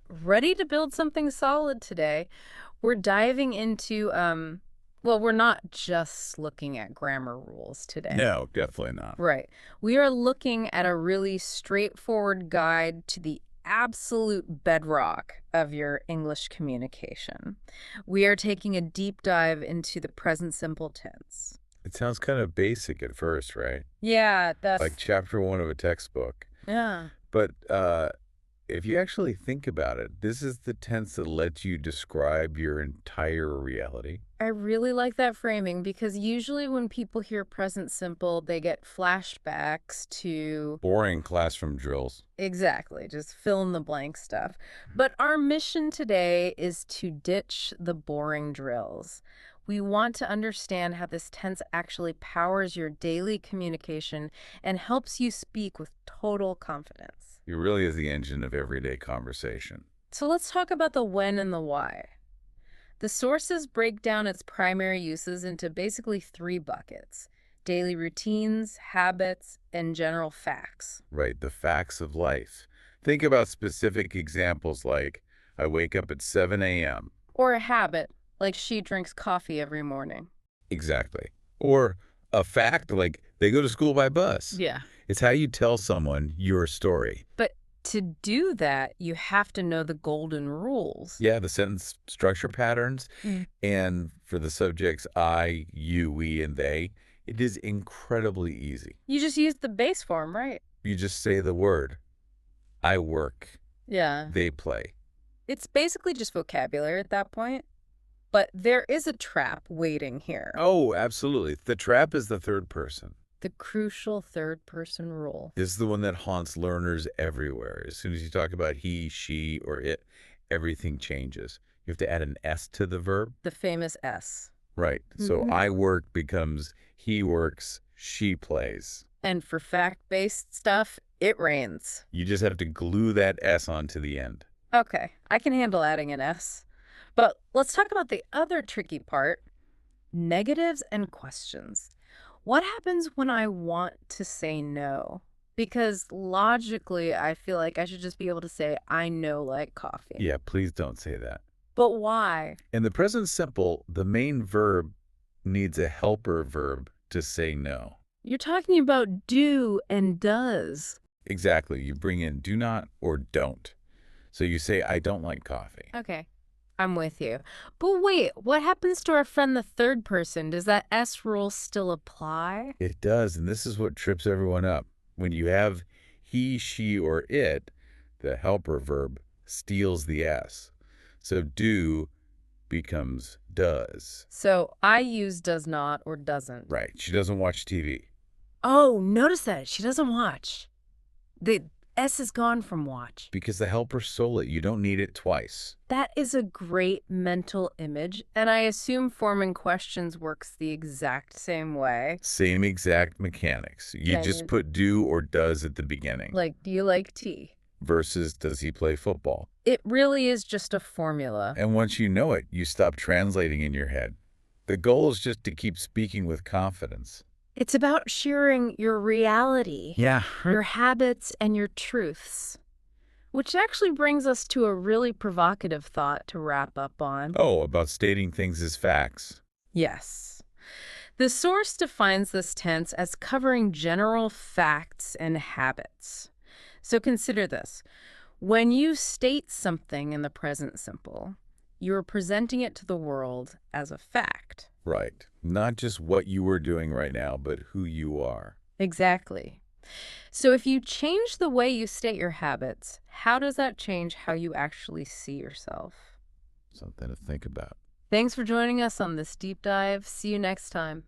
Ready to build something solid today. We're diving into, well, we're not just looking at grammar rules today. No, definitely not. Right. We are looking at a really straightforward guide to the absolute bedrock of your English communication. We are taking a deep dive into the present simple tense. It sounds kind of basic at first, right? Yeah, Like chapter one of a textbook. yeah. But if you actually think about it, this is the tense that lets you describe your entire reality. I really like that framing because usually when people hear present simple, they get flashbacks to Boring classroom drills. exactly, just fill in the blank stuff. But our mission today is to ditch the boring drills. We want to understand how this tense actually powers your daily communication and helps you speak with total confidence. It really is the engine of everyday conversation. So let's talk about the when and the why. The sources break down its primary uses into basically three buckets: daily routines, habits, and general facts. Right, the facts of life. Think about specific examples like, I wake up at 7 a.m. Or a habit, like she drinks coffee every morning. Exactly. Or a fact like, they go to school by bus. Yeah. It's how you tell someone your story. But to do that, you have to know the golden rules. Yeah, the sentence structure patterns. Mm. And for the subjects I, you, we, and they, it is incredibly easy. You just use the base form, right? You just say the word. I work. Yeah. They play. It's basically just vocabulary at that point. But there is a trap waiting here. Oh, absolutely. The trap is the third person. The crucial third person rule. This is the one that haunts learners everywhere. As soon as you talk about he, she, or it, everything changes. You have to add an S to the verb. The famous S. Right. So Mhm. I work becomes he works, she plays. And for fact-based stuff, it rains. You just have to glue that S onto the end. Okay, I can handle adding an S. But let's talk about the other tricky part: negatives and questions. What happens when I want to say no? Because logically, I feel like I should just be able to say, I know like coffee. Yeah, please don't say that. But why? In the present simple, the main verb needs a helper verb to say no. You're talking about do and does. Exactly. You bring in do not or don't. So you say, I don't like coffee. Okay, I'm with you. But wait, what happens to our friend the third person? Does that S rule still apply? It does, and this is what trips everyone up. When you have he, she, or it, the helper verb steals the S. So do becomes does. So I use does not or doesn't. Right. She doesn't watch TV. Oh, notice that. She doesn't watch. The S is gone from watch. Because the helper stole it. You don't need it twice. That is a great mental image, and I assume forming questions works the exact same way. Same exact mechanics. You just put do or does at the beginning. Like, do you like tea? Versus does he play football? It really is just a formula. And once you know it, you stop translating in your head. The goal is just to keep speaking with confidence. It's about sharing your reality, Yeah. your habits, and your truths. Which actually brings us to a really provocative thought to wrap up on. Oh, about stating things as facts. Yes. The source defines this tense as covering general facts and habits. So consider this. When you state something in the present simple, you're presenting it to the world as a fact. Right. Not just what you are doing right now, but who you are. Exactly. So if you change the way you state your habits, how does that change how you actually see yourself? Something to think about. Thanks for joining us on this deep dive. See you next time.